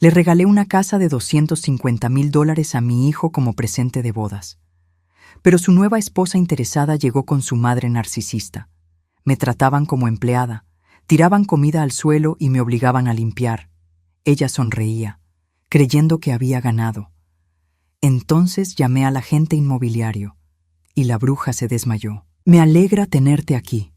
Le regalé una casa de $250,000 a mi hijo como presente de bodas. Pero su nueva esposa interesada llegó con su madre narcisista. Me trataban como empleada, tiraban comida al suelo y me obligaban a limpiar. Ella sonreía, creyendo que había ganado. Entonces llamé al agente inmobiliario y la bruja se desmayó. Me alegra tenerte aquí.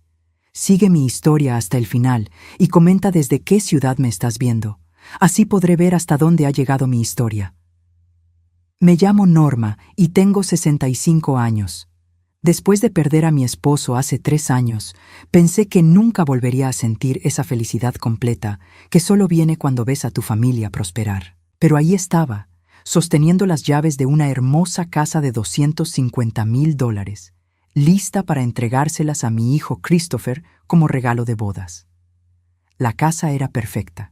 Sigue mi historia hasta el final y comenta desde qué ciudad me estás viendo. Así podré ver hasta dónde ha llegado mi historia. Me llamo Norma y tengo 65 años. Después de perder a mi esposo hace 3 años, pensé que nunca volvería a sentir esa felicidad completa que solo viene cuando ves a tu familia prosperar. Pero ahí estaba, sosteniendo las llaves de una hermosa casa de $250,000, lista para entregárselas a mi hijo Christopher como regalo de bodas. La casa era perfecta.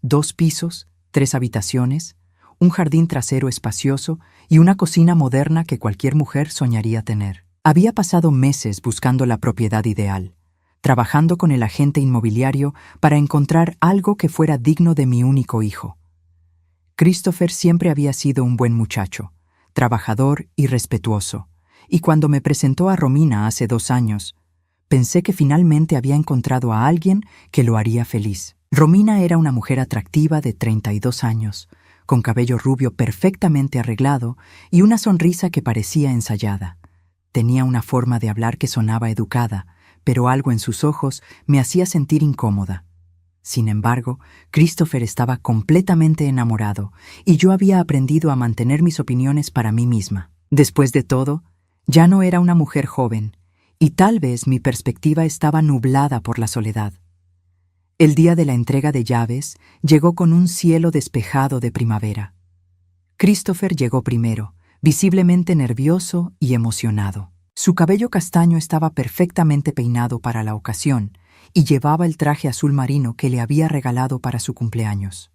2 pisos, 3 habitaciones, un jardín trasero espacioso y una cocina moderna que cualquier mujer soñaría tener. Había pasado meses buscando la propiedad ideal, trabajando con el agente inmobiliario para encontrar algo que fuera digno de mi único hijo. Christopher siempre había sido un buen muchacho, trabajador y respetuoso, y cuando me presentó a Romina hace 2 años, pensé que finalmente había encontrado a alguien que lo haría feliz. Romina era una mujer atractiva de 32 años, con cabello rubio perfectamente arreglado y una sonrisa que parecía ensayada. Tenía una forma de hablar que sonaba educada, pero algo en sus ojos me hacía sentir incómoda. Sin embargo, Christopher estaba completamente enamorado y yo había aprendido a mantener mis opiniones para mí misma. Después de todo, ya no era una mujer joven y tal vez mi perspectiva estaba nublada por la soledad. El día de la entrega de llaves llegó con un cielo despejado de primavera. Christopher llegó primero, visiblemente nervioso y emocionado. Su cabello castaño estaba perfectamente peinado para la ocasión y llevaba el traje azul marino que le había regalado para su cumpleaños.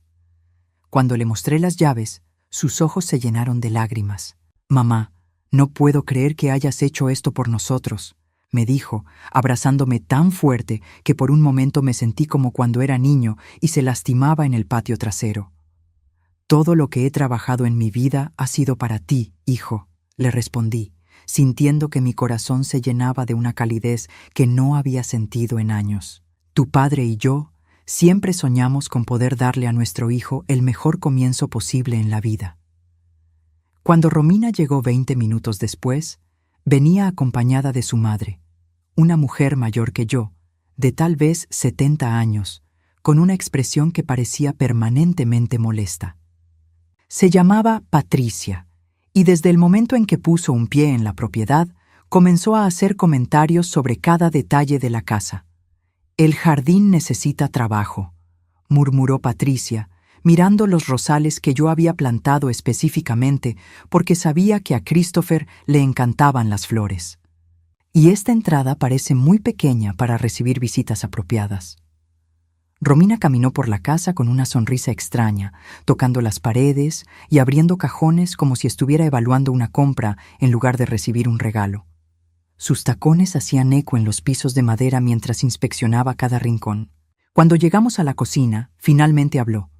Cuando le mostré las llaves, sus ojos se llenaron de lágrimas. «Mamá, no puedo creer que hayas hecho esto por nosotros», me dijo, abrazándome tan fuerte que por un momento me sentí como cuando era niño y se lastimaba en el patio trasero. «Todo lo que he trabajado en mi vida ha sido para ti, hijo», le respondí, sintiendo que mi corazón se llenaba de una calidez que no había sentido en años. «Tu padre y yo siempre soñamos con poder darle a nuestro hijo el mejor comienzo posible en la vida». Cuando Romina llegó 20 minutos después, venía acompañada de su madre, una mujer mayor que yo, de tal vez 70 años, con una expresión que parecía permanentemente molesta. Se llamaba Patricia, y desde el momento en que puso un pie en la propiedad, comenzó a hacer comentarios sobre cada detalle de la casa. «El jardín necesita trabajo», murmuró Patricia, mirando los rosales que yo había plantado específicamente porque sabía que a Christopher le encantaban las flores. «Y esta entrada parece muy pequeña para recibir visitas apropiadas». Romina caminó por la casa con una sonrisa extraña, tocando las paredes y abriendo cajones como si estuviera evaluando una compra en lugar de recibir un regalo. Sus tacones hacían eco en los pisos de madera mientras inspeccionaba cada rincón. Cuando llegamos a la cocina, finalmente habló.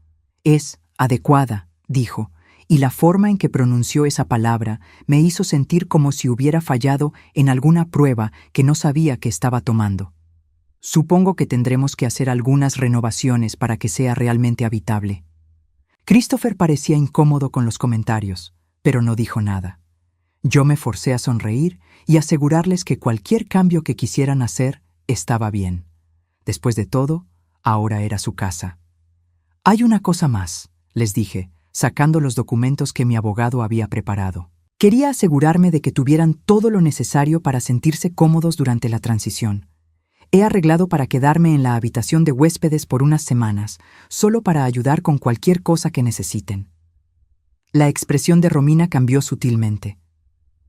«Es adecuada», dijo, y la forma en que pronunció esa palabra me hizo sentir como si hubiera fallado en alguna prueba que no sabía que estaba tomando. «Supongo que tendremos que hacer algunas renovaciones para que sea realmente habitable». Christopher parecía incómodo con los comentarios, pero no dijo nada. Yo me forcé a sonreír y asegurarles que cualquier cambio que quisieran hacer estaba bien. Después de todo, ahora era su casa. «Hay una cosa más», les dije, sacando los documentos que mi abogado había preparado. Quería asegurarme de que tuvieran todo lo necesario para sentirse cómodos durante la transición. He arreglado para quedarme en la habitación de huéspedes por unas semanas, solo para ayudar con cualquier cosa que necesiten. La expresión de Romina cambió sutilmente.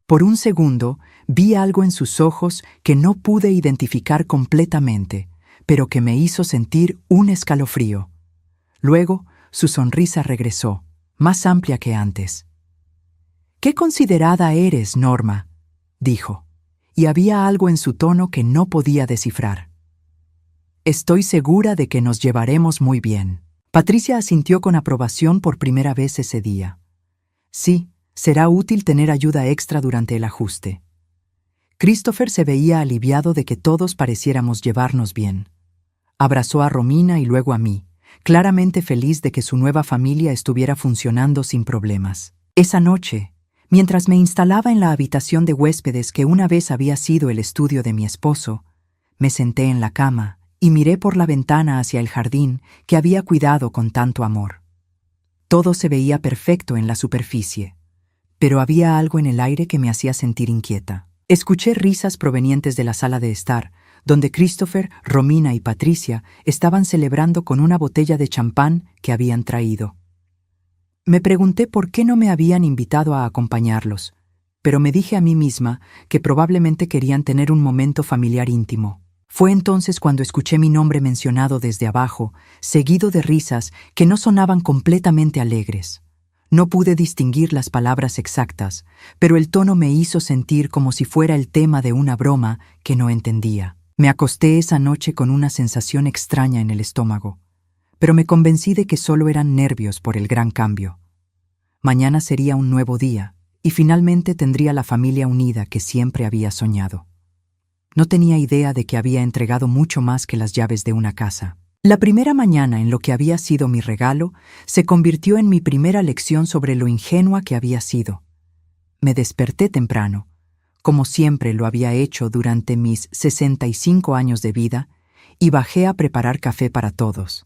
Por un segundo, vi algo en sus ojos que no pude identificar completamente, pero que me hizo sentir un escalofrío. Luego, su sonrisa regresó, más amplia que antes. «Qué considerada eres, Norma», dijo, y había algo en su tono que no podía descifrar. «Estoy segura de que nos llevaremos muy bien». Patricia asintió con aprobación por primera vez ese día. Sí, será útil tener ayuda extra durante el ajuste. Christopher se veía aliviado de que todos pareciéramos llevarnos bien. Abrazó a Romina y luego a mí, claramente feliz de que su nueva familia estuviera funcionando sin problemas. Esa noche, mientras me instalaba en la habitación de huéspedes que una vez había sido el estudio de mi esposo, me senté en la cama y miré por la ventana hacia el jardín que había cuidado con tanto amor. Todo se veía perfecto en la superficie, pero había algo en el aire que me hacía sentir inquieta. Escuché risas provenientes de la sala de estar, donde Christopher, Romina y Patricia estaban celebrando con una botella de champán que habían traído. Me pregunté por qué no me habían invitado a acompañarlos, pero me dije a mí misma que probablemente querían tener un momento familiar íntimo. Fue entonces cuando escuché mi nombre mencionado desde abajo, seguido de risas que no sonaban completamente alegres. No pude distinguir las palabras exactas, pero el tono me hizo sentir como si fuera el tema de una broma que no entendía. Me acosté esa noche con una sensación extraña en el estómago, pero me convencí de que solo eran nervios por el gran cambio. Mañana sería un nuevo día, y finalmente tendría la familia unida que siempre había soñado. No tenía idea de que había entregado mucho más que las llaves de una casa. La primera mañana en lo que había sido mi regalo se convirtió en mi primera lección sobre lo ingenua que había sido. Me desperté temprano, como siempre lo había hecho durante mis 65 años de vida, y bajé a preparar café para todos.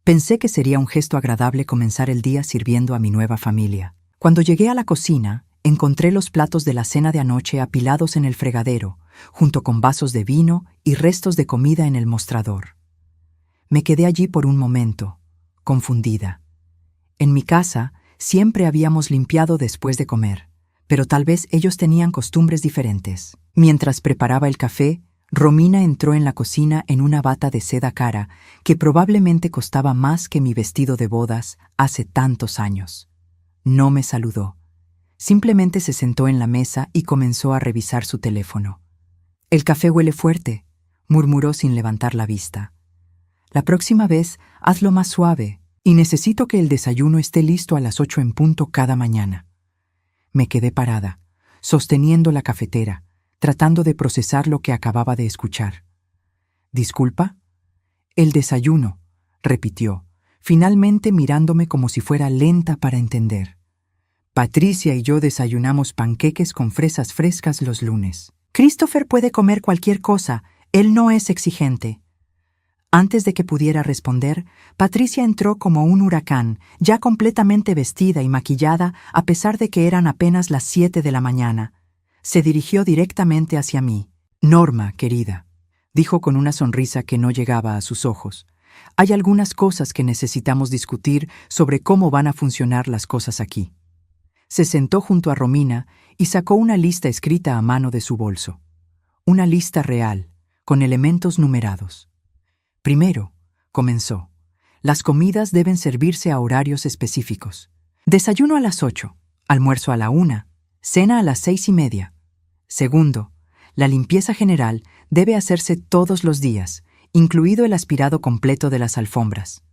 Pensé que sería un gesto agradable comenzar el día sirviendo a mi nueva familia. Cuando llegué a la cocina, encontré los platos de la cena de anoche apilados en el fregadero, junto con vasos de vino y restos de comida en el mostrador. Me quedé allí por un momento, confundida. En mi casa siempre habíamos limpiado después de comer, pero tal vez ellos tenían costumbres diferentes. Mientras preparaba el café, Romina entró en la cocina en una bata de seda cara que probablemente costaba más que mi vestido de bodas hace tantos años. No me saludó. Simplemente se sentó en la mesa y comenzó a revisar su teléfono. «El café huele fuerte», murmuró sin levantar la vista. «La próxima vez, hazlo más suave, y necesito que el desayuno esté listo a las 8 en punto cada mañana». Me quedé parada, sosteniendo la cafetera, tratando de procesar lo que acababa de escuchar. «¿Disculpa?» «El desayuno», repitió, finalmente mirándome como si fuera lenta para entender. «Patricia y yo desayunamos panqueques con fresas frescas los lunes». «Christopher puede comer cualquier cosa, él no es exigente». Antes de que pudiera responder, Patricia entró como un huracán, ya completamente vestida y maquillada a pesar de que eran apenas las 7 de la mañana. Se dirigió directamente hacia mí. «Norma, querida», dijo con una sonrisa que no llegaba a sus ojos. «Hay algunas cosas que necesitamos discutir sobre cómo van a funcionar las cosas aquí». Se sentó junto a Romina y sacó una lista escrita a mano de su bolso. Una lista real, con elementos numerados. «Primero», comenzó, «las comidas deben servirse a horarios específicos. Desayuno a las 8, almuerzo a la 1, cena a las 6:30. Segundo, la limpieza general debe hacerse todos los días, incluido el aspirado completo de las alfombras.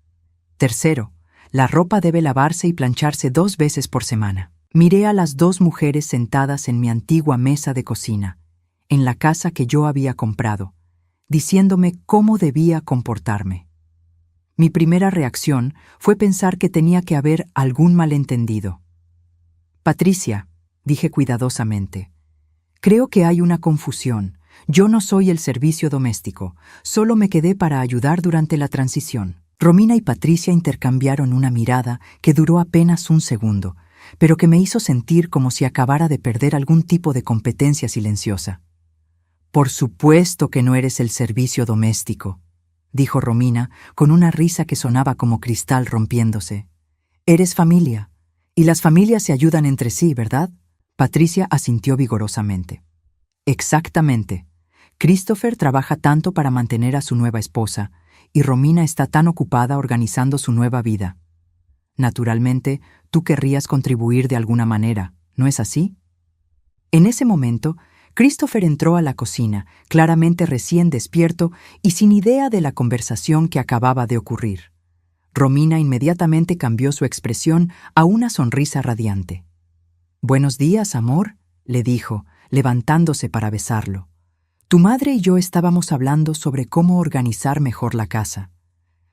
Tercero, la ropa debe lavarse y plancharse 2 veces por semana». Miré a las 2 mujeres sentadas en mi antigua mesa de cocina, en la casa que yo había comprado, diciéndome cómo debía comportarme. Mi primera reacción fue pensar que tenía que haber algún malentendido. «Patricia», dije cuidadosamente, «creo que hay una confusión. Yo no soy el servicio doméstico, solo me quedé para ayudar durante la transición». Romina y Patricia intercambiaron una mirada que duró apenas un segundo, pero que me hizo sentir como si acabara de perder algún tipo de competencia silenciosa. «Por supuesto que no eres el servicio doméstico», dijo Romina con una risa que sonaba como cristal rompiéndose. «Eres familia, y las familias se ayudan entre sí, ¿verdad?» Patricia asintió vigorosamente. «Exactamente. Christopher trabaja tanto para mantener a su nueva esposa, y Romina está tan ocupada organizando su nueva vida. Naturalmente, tú querrías contribuir de alguna manera, ¿no es así?» En ese momento, Christopher entró a la cocina, claramente recién despierto y sin idea de la conversación que acababa de ocurrir. Romina inmediatamente cambió su expresión a una sonrisa radiante. «Buenos días, amor», le dijo, levantándose para besarlo. «Tu madre y yo estábamos hablando sobre cómo organizar mejor la casa».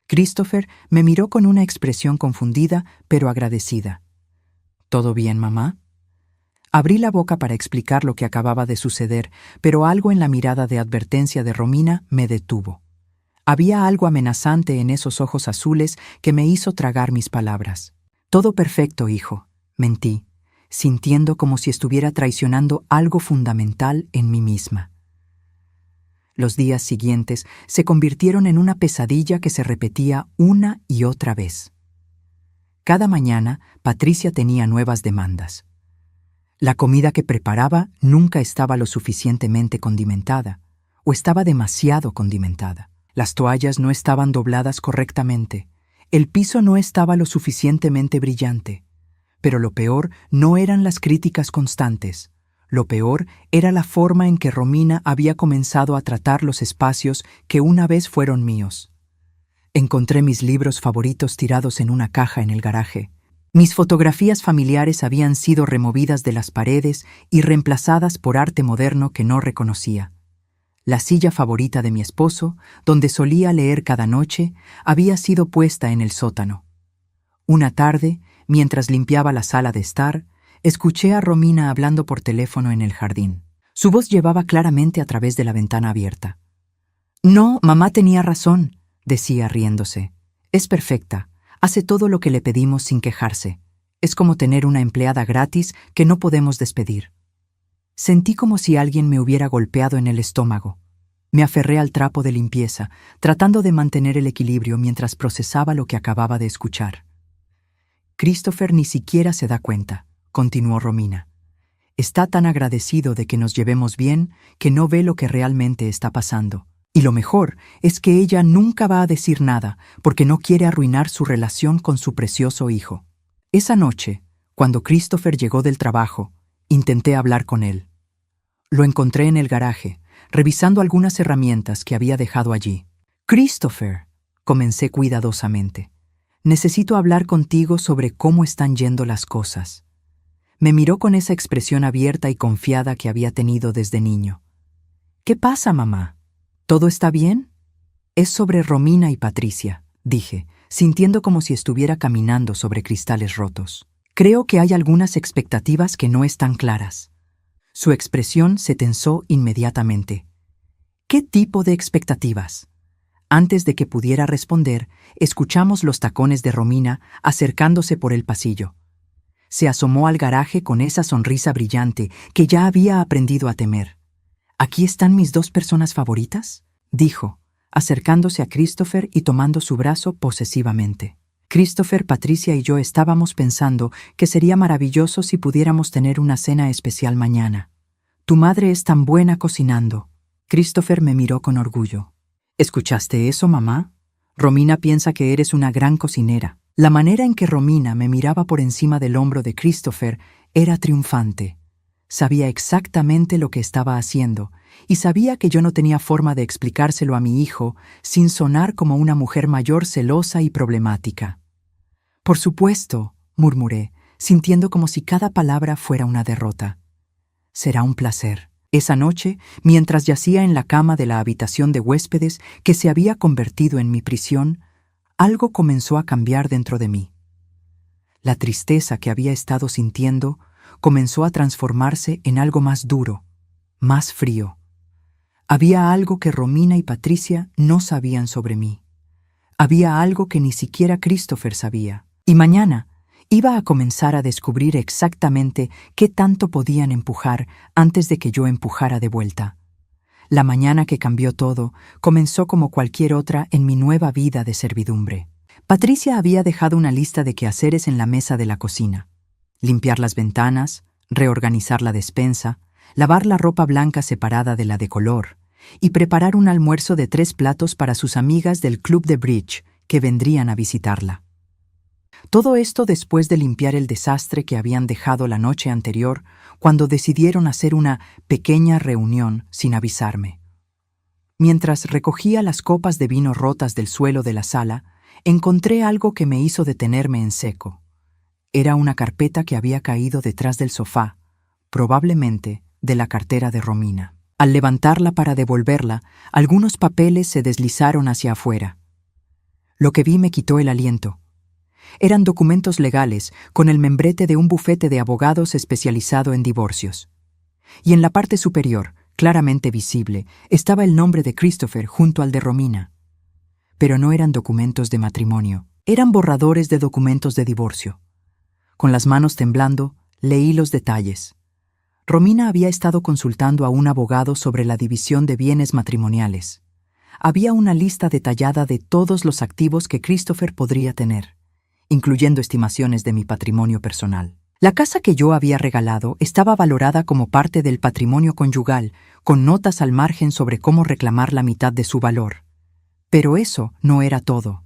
Christopher me miró con una expresión confundida, pero agradecida. «¿Todo bien, mamá?» Abrí la boca para explicar lo que acababa de suceder, pero algo en la mirada de advertencia de Romina me detuvo. Había algo amenazante en esos ojos azules que me hizo tragar mis palabras. «Todo perfecto, hijo», mentí, sintiendo como si estuviera traicionando algo fundamental en mí misma. Los días siguientes se convirtieron en una pesadilla que se repetía una y otra vez. Cada mañana, Patricia tenía nuevas demandas. La comida que preparaba nunca estaba lo suficientemente condimentada, o estaba demasiado condimentada. Las toallas no estaban dobladas correctamente. El piso no estaba lo suficientemente brillante. Pero lo peor no eran las críticas constantes. Lo peor era la forma en que Romina había comenzado a tratar los espacios que una vez fueron míos. Encontré mis libros favoritos tirados en una caja en el garaje. Mis fotografías familiares habían sido removidas de las paredes y reemplazadas por arte moderno que no reconocía. La silla favorita de mi esposo, donde solía leer cada noche, había sido puesta en el sótano. Una tarde, mientras limpiaba la sala de estar, escuché a Romina hablando por teléfono en el jardín. Su voz llevaba claramente a través de la ventana abierta. «No, mamá tenía razón», decía riéndose. «Es perfecta. Hace todo lo que le pedimos sin quejarse. Es como tener una empleada gratis que no podemos despedir». Sentí como si alguien me hubiera golpeado en el estómago. Me aferré al trapo de limpieza, tratando de mantener el equilibrio mientras procesaba lo que acababa de escuchar. «Christopher ni siquiera se da cuenta», continuó Romina. «Está tan agradecido de que nos llevemos bien que no ve lo que realmente está pasando. Y lo mejor es que ella nunca va a decir nada porque no quiere arruinar su relación con su precioso hijo». Esa noche, cuando Christopher llegó del trabajo, intenté hablar con él. Lo encontré en el garaje, revisando algunas herramientas que había dejado allí. «Christopher», comencé cuidadosamente, «necesito hablar contigo sobre cómo están yendo las cosas». Me miró con esa expresión abierta y confiada que había tenido desde niño. «¿Qué pasa, mamá? ¿Todo está bien?» «Es sobre Romina y Patricia», dije, sintiendo como si estuviera caminando sobre cristales rotos. «Creo que hay algunas expectativas que no están claras». Su expresión se tensó inmediatamente. «¿Qué tipo de expectativas?» Antes de que pudiera responder, escuchamos los tacones de Romina acercándose por el pasillo. Se asomó al garaje con esa sonrisa brillante que ya había aprendido a temer. «¿Aquí están mis dos personas favoritas?», dijo, acercándose a Christopher y tomando su brazo posesivamente. Christopher, Patricia y yo estábamos pensando que sería maravilloso si pudiéramos tener una cena especial mañana. «Tu madre es tan buena cocinando». Christopher me miró con orgullo. «¿Escuchaste eso, mamá? Romina piensa que eres una gran cocinera». La manera en que Romina me miraba por encima del hombro de Christopher era triunfante. Sabía exactamente lo que estaba haciendo y sabía que yo no tenía forma de explicárselo a mi hijo sin sonar como una mujer mayor celosa y problemática. «Por supuesto», murmuré, sintiendo como si cada palabra fuera una derrota. «Será un placer». Esa noche, mientras yacía en la cama de la habitación de huéspedes que se había convertido en mi prisión, algo comenzó a cambiar dentro de mí. La tristeza que había estado sintiendo comenzó a transformarse en algo más duro, más frío. Había algo que Romina y Patricia no sabían sobre mí. Había algo que ni siquiera Christopher sabía. Y mañana iba a comenzar a descubrir exactamente qué tanto podían empujar antes de que yo empujara de vuelta. La mañana que cambió todo comenzó como cualquier otra en mi nueva vida de servidumbre. Patricia había dejado una lista de quehaceres en la mesa de la cocina. Limpiar las ventanas, reorganizar la despensa, lavar la ropa blanca separada de la de color y preparar un almuerzo de 3 platos para sus amigas del club de bridge que vendrían a visitarla. Todo esto después de limpiar el desastre que habían dejado la noche anterior cuando decidieron hacer una pequeña reunión sin avisarme. Mientras recogía las copas de vino rotas del suelo de la sala, encontré algo que me hizo detenerme en seco. Era una carpeta que había caído detrás del sofá, probablemente de la cartera de Romina. Al levantarla para devolverla, algunos papeles se deslizaron hacia afuera. Lo que vi me quitó el aliento. Eran documentos legales con el membrete de un bufete de abogados especializado en divorcios. Y en la parte superior, claramente visible, estaba el nombre de Christopher junto al de Romina. Pero no eran documentos de matrimonio, eran borradores de documentos de divorcio. Con las manos temblando, leí los detalles. Romina había estado consultando a un abogado sobre la división de bienes matrimoniales. Había una lista detallada de todos los activos que Christopher podría tener, incluyendo estimaciones de mi patrimonio personal. La casa que yo había regalado estaba valorada como parte del patrimonio conyugal, con notas al margen sobre cómo reclamar la mitad de su valor. Pero eso no era todo.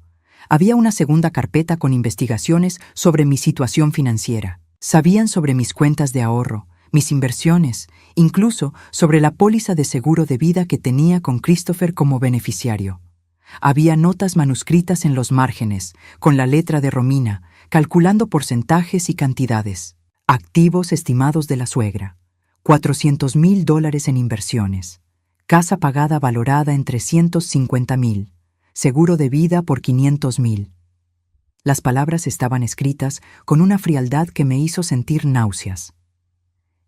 Había una segunda carpeta con investigaciones sobre mi situación financiera. Sabían sobre mis cuentas de ahorro, mis inversiones, incluso sobre la póliza de seguro de vida que tenía con Christopher como beneficiario. Había notas manuscritas en los márgenes, con la letra de Romina, calculando porcentajes y cantidades. Activos estimados de la suegra, $400,000 en inversiones, casa pagada valorada en $350,000, seguro de vida por $500,000. Las palabras estaban escritas con una frialdad que me hizo sentir náuseas.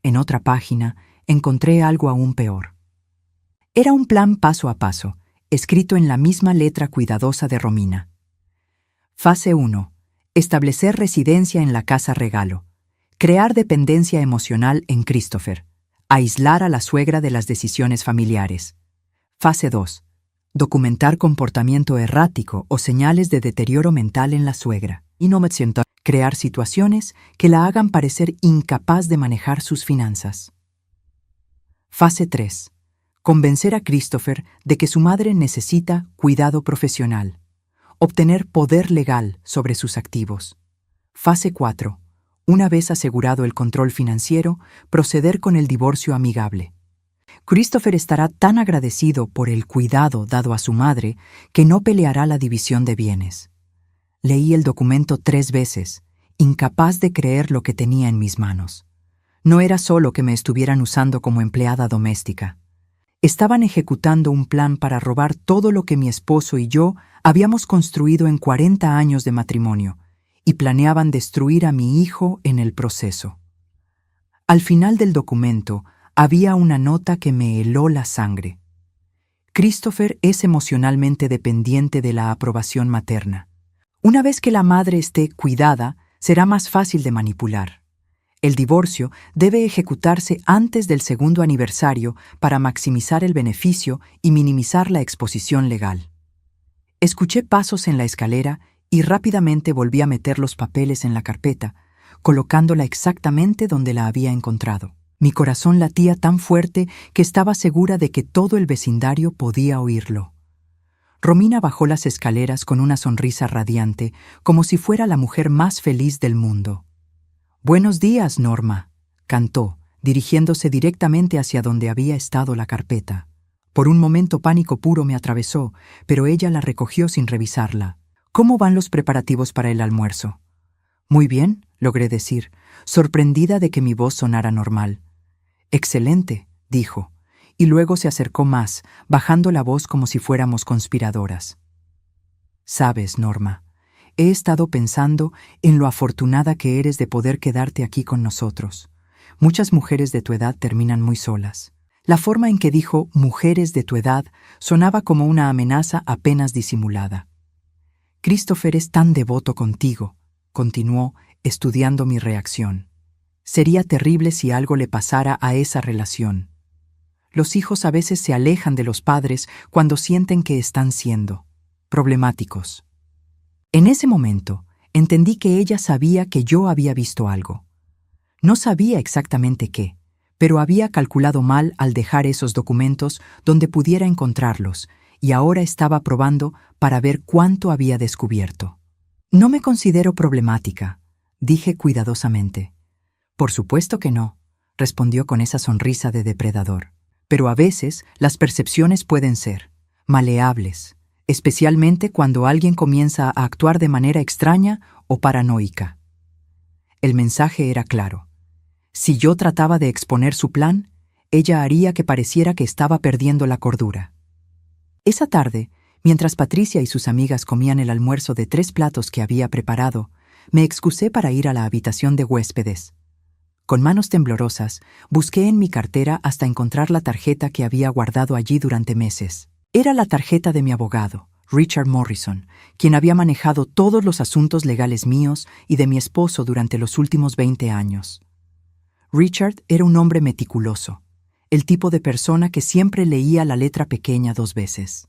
En otra página encontré algo aún peor. Era un plan paso a paso, escrito en la misma letra cuidadosa de Romina. Fase 1. Establecer residencia en la casa regalo. Crear dependencia emocional en Christopher. Aislar a la suegra de las decisiones familiares. Fase 2. Documentar comportamiento errático o señales de deterioro mental en la suegra. Crear situaciones que la hagan parecer incapaz de manejar sus finanzas. Fase 3. Convencer a Christopher de que su madre necesita cuidado profesional. Obtener poder legal sobre sus activos. Fase 4. Una vez asegurado el control financiero, proceder con el divorcio amigable. Christopher estará tan agradecido por el cuidado dado a su madre que no peleará la división de bienes. Leí el documento 3 veces, incapaz de creer lo que tenía en mis manos. No era solo que me estuvieran usando como empleada doméstica. Estaban ejecutando un plan para robar todo lo que mi esposo y yo habíamos construido en 40 años de matrimonio, y planeaban destruir a mi hijo en el proceso. Al final del documento había una nota que me heló la sangre. Christopher es emocionalmente dependiente de la aprobación materna. Una vez que la madre esté cuidada, será más fácil de manipular. El divorcio debe ejecutarse antes del segundo aniversario para maximizar el beneficio y minimizar la exposición legal. Escuché pasos en la escalera y rápidamente volví a meter los papeles en la carpeta, colocándola exactamente donde la había encontrado. Mi corazón latía tan fuerte que estaba segura de que todo el vecindario podía oírlo. Romina bajó las escaleras con una sonrisa radiante, como si fuera la mujer más feliz del mundo. «Buenos días, Norma», cantó, dirigiéndose directamente hacia donde había estado la carpeta. Por un momento pánico puro me atravesó, pero ella la recogió sin revisarla. «¿Cómo van los preparativos para el almuerzo?» «Muy bien», logré decir, sorprendida de que mi voz sonara normal. «Excelente», dijo, y luego se acercó más, bajando la voz como si fuéramos conspiradoras. «Sabes, Norma, he estado pensando en lo afortunada que eres de poder quedarte aquí con nosotros. Muchas mujeres de tu edad terminan muy solas». La forma en que dijo «mujeres de tu edad» sonaba como una amenaza apenas disimulada. «Christopher es tan devoto contigo», continuó, estudiando mi reacción. «Sería terrible si algo le pasara a esa relación. Los hijos a veces se alejan de los padres cuando sienten que están siendo problemáticos». En ese momento, entendí que ella sabía que yo había visto algo. No sabía exactamente qué, pero había calculado mal al dejar esos documentos donde pudiera encontrarlos, y ahora estaba probando para ver cuánto había descubierto. «No me considero problemática», dije cuidadosamente. «Por supuesto que no», respondió con esa sonrisa de depredador. «Pero a veces las percepciones pueden ser maleables. especialmente cuando alguien comienza a actuar de manera extraña o paranoica. El mensaje era claro. Si yo trataba de exponer su plan, ella haría que pareciera que estaba perdiendo la cordura. Esa tarde, mientras Patricia y sus amigas comían el almuerzo de 3 platos que había preparado, me excusé para ir a la habitación de huéspedes. Con manos temblorosas, busqué en mi cartera hasta encontrar la tarjeta que había guardado allí durante meses. Era la tarjeta de mi abogado, Richard Morrison, quien había manejado todos los asuntos legales míos y de mi esposo durante los últimos 20 años. Richard era un hombre meticuloso, el tipo de persona que siempre leía la letra pequeña 2 veces.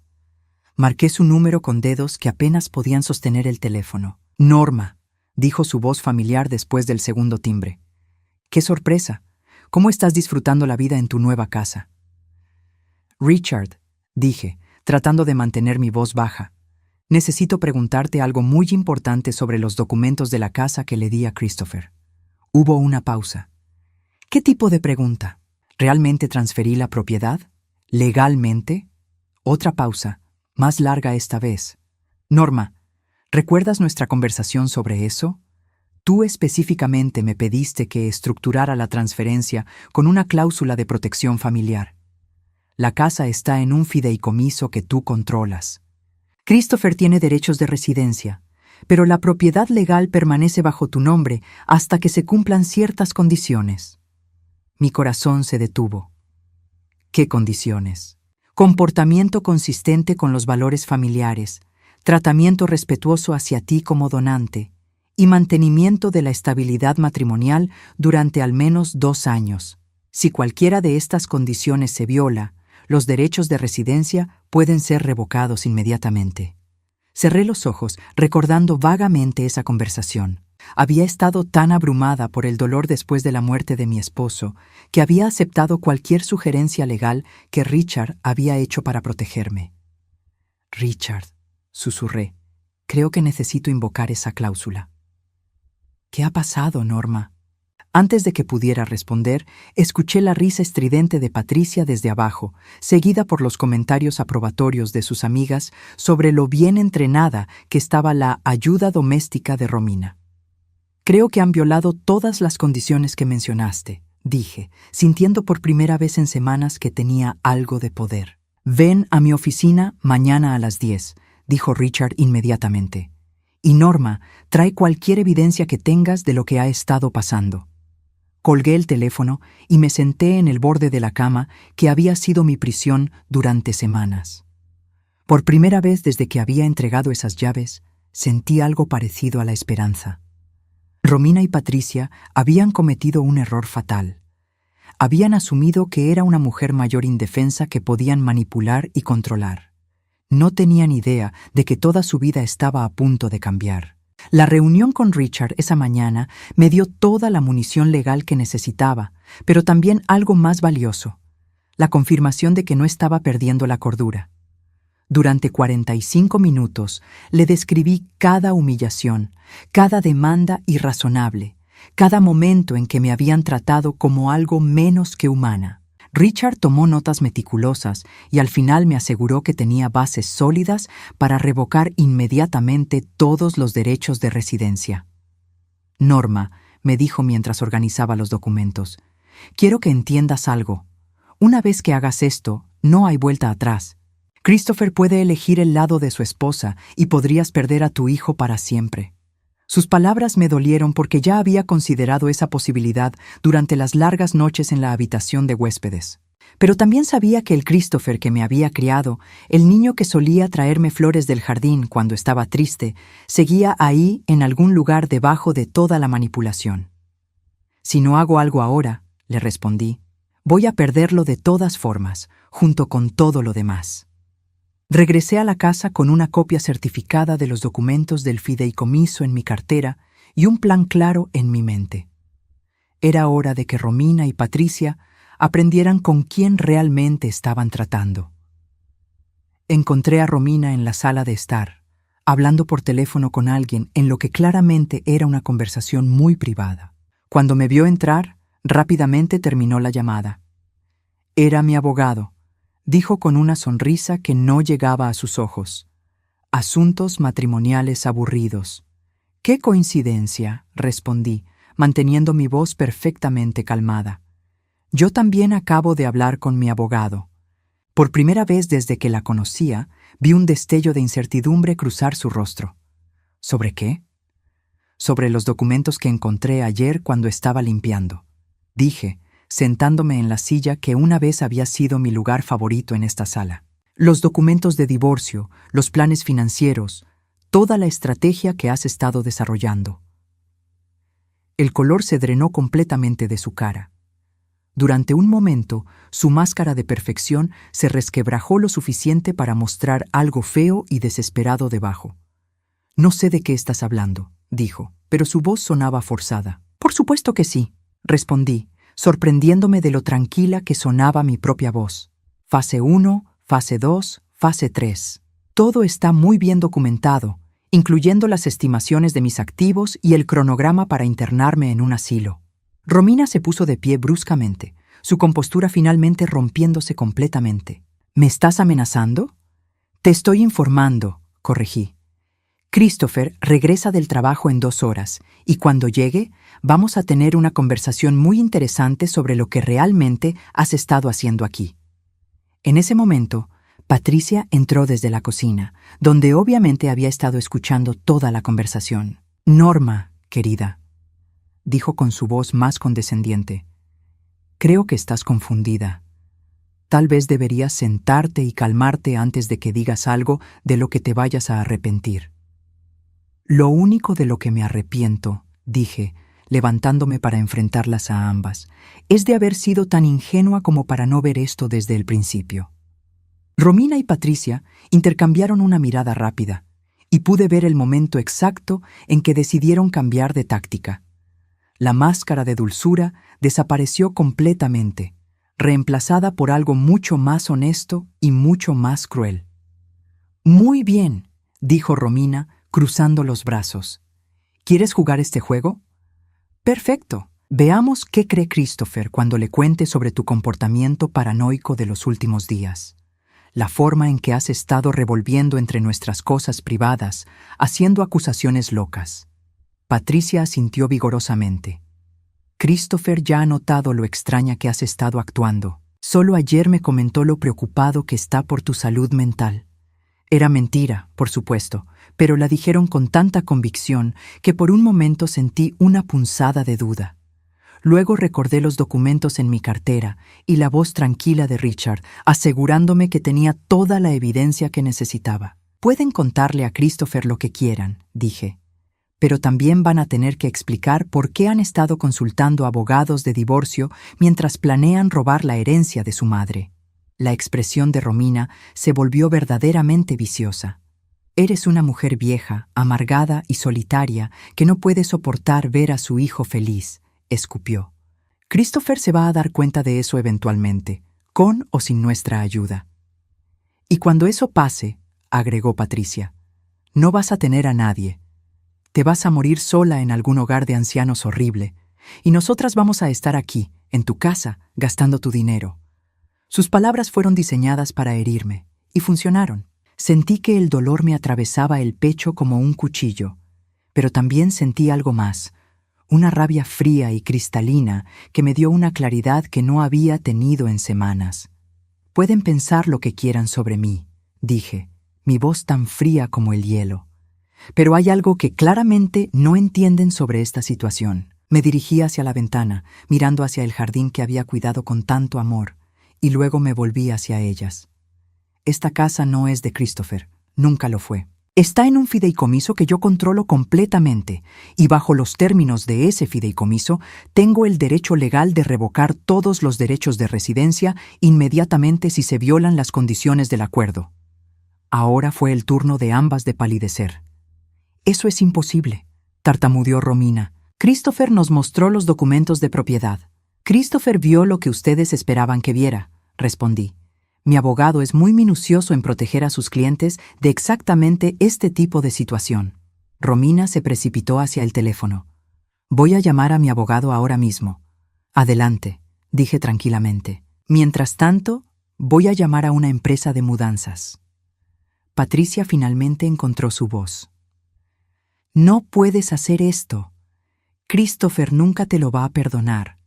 Marqué su número con dedos que apenas podían sostener el teléfono. «Norma», dijo su voz familiar después del segundo timbre. «¡Qué sorpresa! ¿Cómo estás disfrutando la vida en tu nueva casa?» «Richard», dije, tratando de mantener mi voz baja, «necesito preguntarte algo muy importante sobre los documentos de la casa que le di a Christopher». Hubo una pausa. «¿Qué tipo de pregunta? ¿Realmente transferí la propiedad? ¿Legalmente?» Otra pausa, más larga esta vez. «Norma, ¿recuerdas nuestra conversación sobre eso? Tú específicamente me pediste que estructurara la transferencia con una cláusula de protección familiar. La casa está en un fideicomiso que tú controlas. Christopher tiene derechos de residencia, pero la propiedad legal permanece bajo tu nombre hasta que se cumplan ciertas condiciones». Mi corazón se detuvo. ¿Qué condiciones? Comportamiento consistente con los valores familiares, tratamiento respetuoso hacia ti como donante y mantenimiento de la estabilidad matrimonial durante al menos 2 años. Si cualquiera de estas condiciones se viola, los derechos de residencia pueden ser revocados inmediatamente. Cerré los ojos, recordando vagamente esa conversación. Había estado tan abrumada por el dolor después de la muerte de mi esposo que había aceptado cualquier sugerencia legal que Richard había hecho para protegerme. «Richard», susurré, «creo que necesito invocar esa cláusula». «¿Qué ha pasado, Norma?» Antes de que pudiera responder, escuché la risa estridente de Patricia desde abajo, seguida por los comentarios aprobatorios de sus amigas sobre lo bien entrenada que estaba la ayuda doméstica de Romina. «Creo que han violado todas las condiciones que mencionaste», dije, sintiendo por primera vez en semanas que tenía algo de poder. «Ven a mi oficina mañana a las 10», dijo Richard inmediatamente. «Y Norma, trae cualquier evidencia que tengas de lo que ha estado pasando». Colgué el teléfono y me senté en el borde de la cama que había sido mi prisión durante semanas. Por primera vez desde que había entregado esas llaves, sentí algo parecido a la esperanza. Romina y Patricia habían cometido un error fatal. Habían asumido que era una mujer mayor indefensa que podían manipular y controlar. No tenían idea de que toda su vida estaba a punto de cambiar. La reunión con Richard esa mañana me dio toda la munición legal que necesitaba, pero también algo más valioso: la confirmación de que no estaba perdiendo la cordura. Durante 45 minutos le describí cada humillación, cada demanda irrazonable, cada momento en que me habían tratado como algo menos que humana. Richard tomó notas meticulosas y al final me aseguró que tenía bases sólidas para revocar inmediatamente todos los derechos de residencia. «Norma», me dijo mientras organizaba los documentos, «quiero que entiendas algo. Una vez que hagas esto, no hay vuelta atrás. Christopher puede elegir el lado de su esposa y podrías perder a tu hijo para siempre». Sus palabras me dolieron porque ya había considerado esa posibilidad durante las largas noches en la habitación de huéspedes. Pero también sabía que el Christopher que me había criado, el niño que solía traerme flores del jardín cuando estaba triste, seguía ahí en algún lugar debajo de toda la manipulación. «Si no hago algo ahora», le respondí, «voy a perderlo de todas formas, junto con todo lo demás». Regresé a la casa con una copia certificada de los documentos del fideicomiso en mi cartera y un plan claro en mi mente. Era hora de que Romina y Patricia aprendieran con quién realmente estaban tratando. Encontré a Romina en la sala de estar, hablando por teléfono con alguien en lo que claramente era una conversación muy privada. Cuando me vio entrar, rápidamente terminó la llamada. «Era mi abogado», dijo con una sonrisa que no llegaba a sus ojos. Asuntos matrimoniales aburridos. «¡Qué coincidencia!», respondí, manteniendo mi voz perfectamente calmada. «Yo también acabo de hablar con mi abogado». Por primera vez desde que la conocía, vi un destello de incertidumbre cruzar su rostro. ¿Sobre qué? Sobre los documentos que encontré ayer cuando estaba limpiando, dije, sentándome en la silla que una vez había sido mi lugar favorito en esta sala. Los documentos de divorcio, los planes financieros, toda la estrategia que has estado desarrollando. El color se drenó completamente de su cara. Durante un momento, su máscara de perfección se resquebrajó lo suficiente para mostrar algo feo y desesperado debajo. «No sé de qué estás hablando», dijo, pero su voz sonaba forzada. «Por supuesto que sí», respondí, sorprendiéndome de lo tranquila que sonaba mi propia voz. «Fase 1, fase 2, fase 3. Todo está muy bien documentado, incluyendo las estimaciones de mis activos y el cronograma para internarme en un asilo». Romina se puso de pie bruscamente, su compostura finalmente rompiéndose completamente. «¿Me estás amenazando?» «Te estoy informando», corregí. «Christopher regresa del trabajo en 2 horas, y cuando llegue, vamos a tener una conversación muy interesante sobre lo que realmente has estado haciendo aquí». En ese momento, Patricia entró desde la cocina, donde obviamente había estado escuchando toda la conversación. «Norma, querida», dijo con su voz más condescendiente, «creo que estás confundida. Tal vez deberías sentarte y calmarte antes de que digas algo de lo que te vayas a arrepentir». «Lo único de lo que me arrepiento», dije, levantándome para enfrentarlas a ambas, «es de haber sido tan ingenua como para no ver esto desde el principio». Romina y Patricia intercambiaron una mirada rápida, y pude ver el momento exacto en que decidieron cambiar de táctica. La máscara de dulzura desapareció completamente, reemplazada por algo mucho más honesto y mucho más cruel. «Muy bien», dijo Romina, cruzando los brazos. «¿Quieres jugar este juego?» «Perfecto. Veamos qué cree Christopher cuando le cuente sobre tu comportamiento paranoico de los últimos días. La forma en que has estado revolviendo entre nuestras cosas privadas, haciendo acusaciones locas». Patricia asintió vigorosamente. «Christopher ya ha notado lo extraña que has estado actuando. Solo ayer me comentó lo preocupado que está por tu salud mental. Era mentira, por supuesto, pero la dijeron con tanta convicción que por un momento sentí una punzada de duda. Luego recordé los documentos en mi cartera y la voz tranquila de Richard, asegurándome que tenía toda la evidencia que necesitaba. Pueden contarle a Christopher lo que quieran», dije, «pero también van a tener que explicar por qué han estado consultando abogados de divorcio mientras planean robar la herencia de su madre». La expresión de Romina se volvió verdaderamente viciosa. «Eres una mujer vieja, amargada y solitaria que no puede soportar ver a su hijo feliz», escupió. «Christopher se va a dar cuenta de eso eventualmente, con o sin nuestra ayuda». «Y cuando eso pase», agregó Patricia, «no vas a tener a nadie. Te vas a morir sola en algún hogar de ancianos horrible, y nosotras vamos a estar aquí, en tu casa, gastando tu dinero». Sus palabras fueron diseñadas para herirme, y funcionaron. Sentí que el dolor me atravesaba el pecho como un cuchillo, pero también sentí algo más, una rabia fría y cristalina que me dio una claridad que no había tenido en semanas. «Pueden pensar lo que quieran sobre mí», dije, mi voz tan fría como el hielo. «Pero hay algo que claramente no entienden sobre esta situación». Me dirigí hacia la ventana, mirando hacia el jardín que había cuidado con tanto amor, y luego me volví hacia ellas. «Esta casa no es de Christopher, nunca lo fue. Está en un fideicomiso que yo controlo completamente, y bajo los términos de ese fideicomiso tengo el derecho legal de revocar todos los derechos de residencia inmediatamente si se violan las condiciones del acuerdo». Ahora fue el turno de ambas de palidecer. «Eso es imposible», tartamudeó Romina. «Christopher nos mostró los documentos de propiedad». «Christopher vio lo que ustedes esperaban que viera», respondí. «Mi abogado es muy minucioso en proteger a sus clientes de exactamente este tipo de situación». Romina se precipitó hacia el teléfono. «Voy a llamar a mi abogado ahora mismo». «Adelante», dije tranquilamente. «Mientras tanto, voy a llamar a una empresa de mudanzas». Patricia finalmente encontró su voz. No puedes hacer esto. Christopher nunca te lo va a perdonar.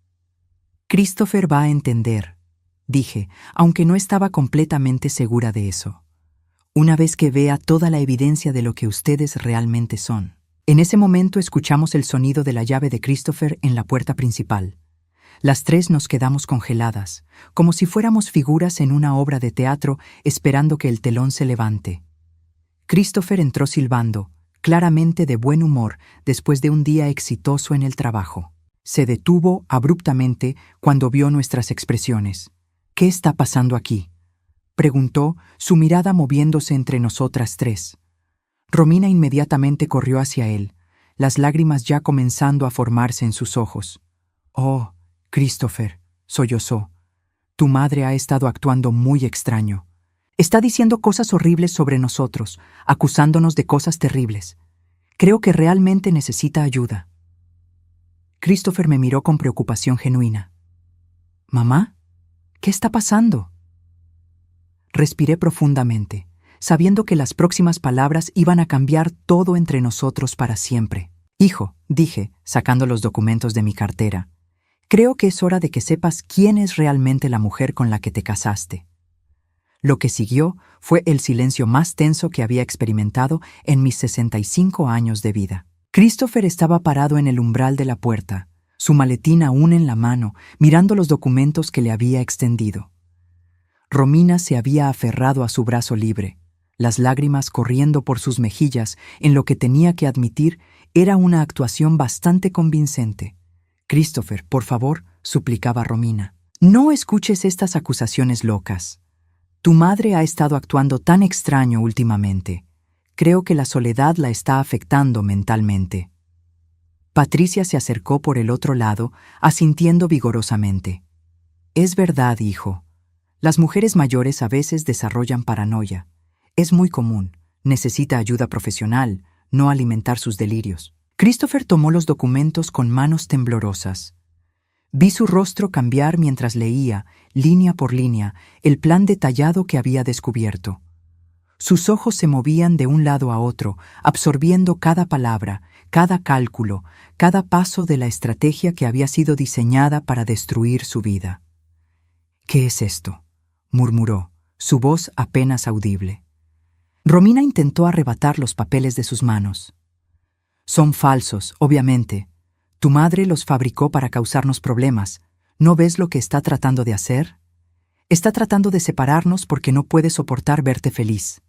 Christopher va a entender, dije, aunque no estaba completamente segura de eso. Una vez que vea toda la evidencia de lo que ustedes realmente son. En ese momento escuchamos el sonido de la llave de Christopher en la puerta principal. Las tres nos quedamos congeladas, como si fuéramos figuras en una obra de teatro esperando que el telón se levante. Christopher entró silbando, claramente de buen humor después de un día exitoso en el trabajo. Se detuvo abruptamente cuando vio nuestras expresiones. ¿Qué está pasando aquí?, preguntó, su mirada moviéndose entre nosotras tres. Romina inmediatamente corrió hacia él, las lágrimas ya comenzando a formarse en sus ojos. «Oh, Christopher», sollozó, «tu madre ha estado actuando muy extraño. Está diciendo cosas horribles sobre nosotros, acusándonos de cosas terribles. Creo que realmente necesita ayuda». Christopher me miró con preocupación genuina. «¿Mamá? ¿Qué está pasando?». Respiré profundamente, sabiendo que las próximas palabras iban a cambiar todo entre nosotros para siempre. «Hijo», dije, sacando los documentos de mi cartera, «creo que es hora de que sepas quién es realmente la mujer con la que te casaste». Lo que siguió fue el silencio más tenso que había experimentado en mis 65 años de vida. Christopher estaba parado en el umbral de la puerta, su maletín aún en la mano, mirando los documentos que le había extendido. Romina se había aferrado a su brazo libre, las lágrimas corriendo por sus mejillas en lo que tenía que admitir era una actuación bastante convincente. «Christopher, por favor», suplicaba Romina, «no escuches estas acusaciones locas. Tu madre ha estado actuando tan extraño últimamente. Creo que la soledad la está afectando mentalmente». Patricia se acercó por el otro lado, asintiendo vigorosamente. «Es verdad, hijo. Las mujeres mayores a veces desarrollan paranoia. Es muy común. Necesita ayuda profesional, no alimentar sus delirios». Christopher tomó los documentos con manos temblorosas. Vi su rostro cambiar mientras leía, línea por línea, el plan detallado que había descubierto. Sus ojos se movían de un lado a otro, absorbiendo cada palabra, cada cálculo, cada paso de la estrategia que había sido diseñada para destruir su vida. «¿Qué es esto?», murmuró, su voz apenas audible. Romina intentó arrebatar los papeles de sus manos. «Son falsos, obviamente. Tu madre los fabricó para causarnos problemas. ¿No ves lo que está tratando de hacer? Está tratando de separarnos porque no puede soportar verte feliz».